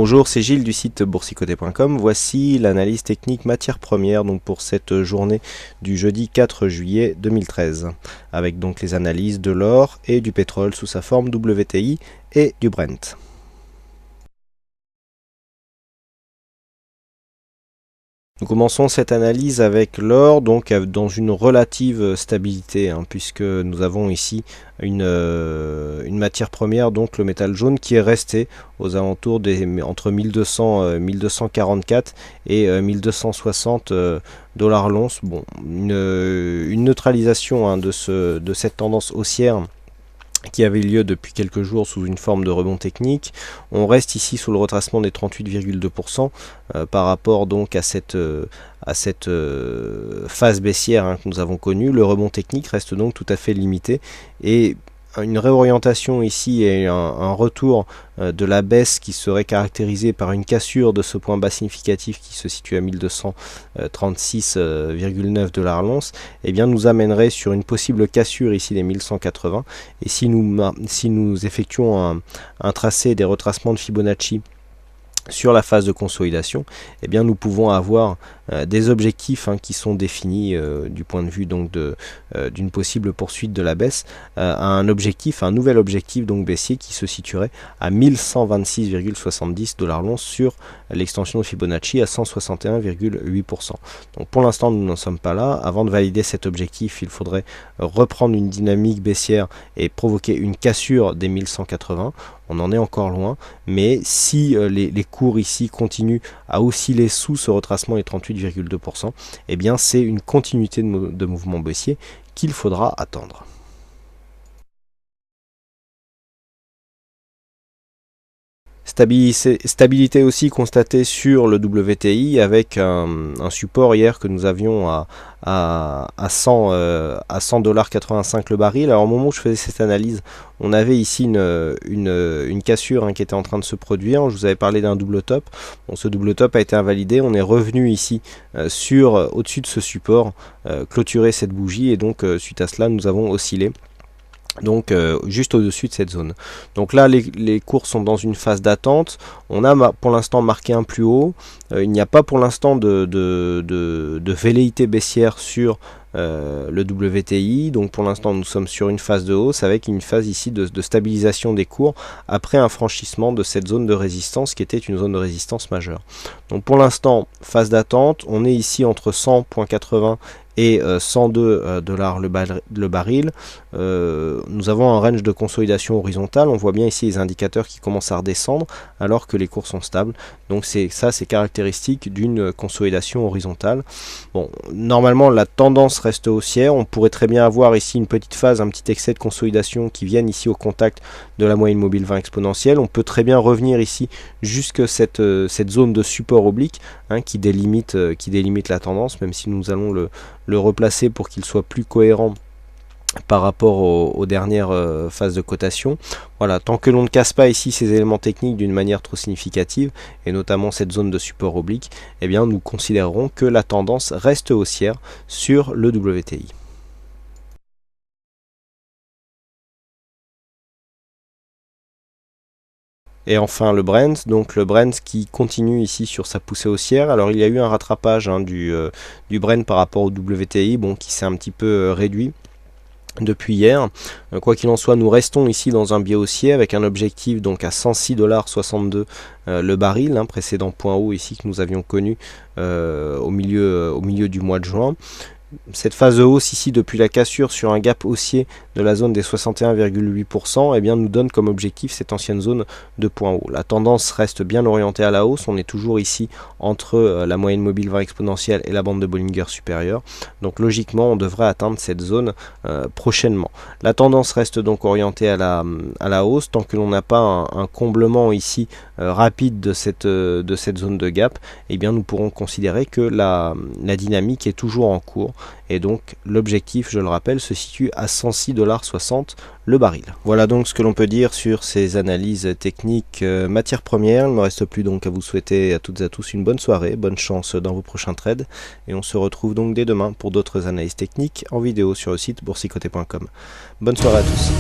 Bonjour, c'est Gilles du site boursicoté.com. Voici l'analyse technique matières premières donc pour cette journée du jeudi 4 juillet 2013, avec donc les analyses de l'or et du pétrole sous sa forme WTI et du Brent. Nous commençons cette analyse avec l'or, donc dans une relative stabilité, puisque nous avons ici une matière première, donc le métal jaune, qui est resté aux alentours entre 1244 et 1260 dollars l'once. Bon, une neutralisation de cette tendance haussière qui avait lieu depuis quelques jours sous une forme de rebond technique. On reste ici sous le retracement des 38,2% par rapport donc à cette phase baissière que nous avons connue. Le rebond technique reste donc tout à fait limité et une réorientation ici et un retour de la baisse qui serait caractérisé par une cassure de ce point bas significatif qui se situe à 1236,9 dollars l'once, eh bien nous amènerait sur une possible cassure ici des 1180. Et si nous effectuons un tracé des retracements de Fibonacci sur la phase de consolidation, eh bien nous pouvons avoir des objectifs qui sont définis du point de vue donc d'une possible poursuite de la baisse, un nouvel objectif donc baissier qui se situerait à 1126,70 dollars l'once sur l'extension de Fibonacci à 161,8%. Donc pour l'instant nous n'en sommes pas là. Avant de valider cet objectif, il faudrait reprendre une dynamique baissière et provoquer une cassure des 1180. On en est encore loin, mais si les cours ici continuent à osciller sous ce retracement des 38,2%, eh bien c'est une continuité de mouvement baissier qu'il faudra attendre. Stabilité aussi constatée sur le WTI avec un support hier que nous avions à 100,85 le baril. Alors au moment où je faisais cette analyse, on avait ici une cassure qui était en train de se produire. Je vous avais parlé d'un double top. Bon, ce double top a été invalidé. On est revenu ici au-dessus de ce support, clôturer cette bougie, et donc suite à cela nous avons oscillé. Donc juste au-dessus de cette zone. Donc là les cours sont dans une phase d'attente. On a pour l'instant marqué un plus haut. Il n'y a pas pour l'instant de velléité baissière sur le WTI. Donc pour l'instant nous sommes sur une phase de hausse avec une phase ici de stabilisation des cours après un franchissement de cette zone de résistance qui était une zone de résistance majeure. Donc pour l'instant phase d'attente. On est ici entre 100,80 et 102 dollars le baril. Nous avons un range de consolidation horizontale. On voit bien ici les indicateurs qui commencent à redescendre alors que les cours sont stables. Donc c'est caractéristique d'une consolidation horizontale. Bon, normalement la tendance reste haussière. On pourrait très bien avoir ici une petite phase, un petit excès de consolidation qui vienne ici au contact de la moyenne mobile 20 exponentielle. On peut très bien revenir ici jusque cette zone de support oblique qui délimite la tendance, même si nous allons le replacer pour qu'il soit plus cohérent par rapport aux dernières phases de cotation. Voilà, tant que l'on ne casse pas ici ces éléments techniques d'une manière trop significative, et notamment cette zone de support oblique, eh bien nous considérerons que la tendance reste haussière sur le WTI. Et enfin le Brent, donc le Brent qui continue ici sur sa poussée haussière. Alors il y a eu un rattrapage du Brent par rapport au WTI, qui s'est un petit peu réduit depuis hier. Quoi qu'il en soit, nous restons ici dans un biais haussier avec un objectif donc à 106,62 $ le baril, précédent point haut ici que nous avions connu au milieu du mois de juin. Cette phase de hausse ici depuis la cassure sur un gap haussier de la zone des 61,8%, eh bien nous donne comme objectif cette ancienne zone de point haut. La tendance reste bien orientée à la hausse. On est toujours ici entre la moyenne mobile 20 exponentielle et la bande de Bollinger supérieure. Donc logiquement on devrait atteindre cette zone prochainement. La tendance reste donc orientée à la hausse tant que l'on n'a pas un comblement ici rapide de cette zone de gap. Eh bien nous pourrons considérer que la dynamique est toujours en cours. Et donc l'objectif, je le rappelle, se situe à 106,60 $ le baril. Voilà donc ce que l'on peut dire sur ces analyses techniques matières premières. Il ne me reste plus donc à vous souhaiter à toutes et à tous une bonne soirée, bonne chance dans vos prochains trades. Et on se retrouve donc dès demain pour d'autres analyses techniques en vidéo sur le site boursicoté.com. Bonne soirée à tous.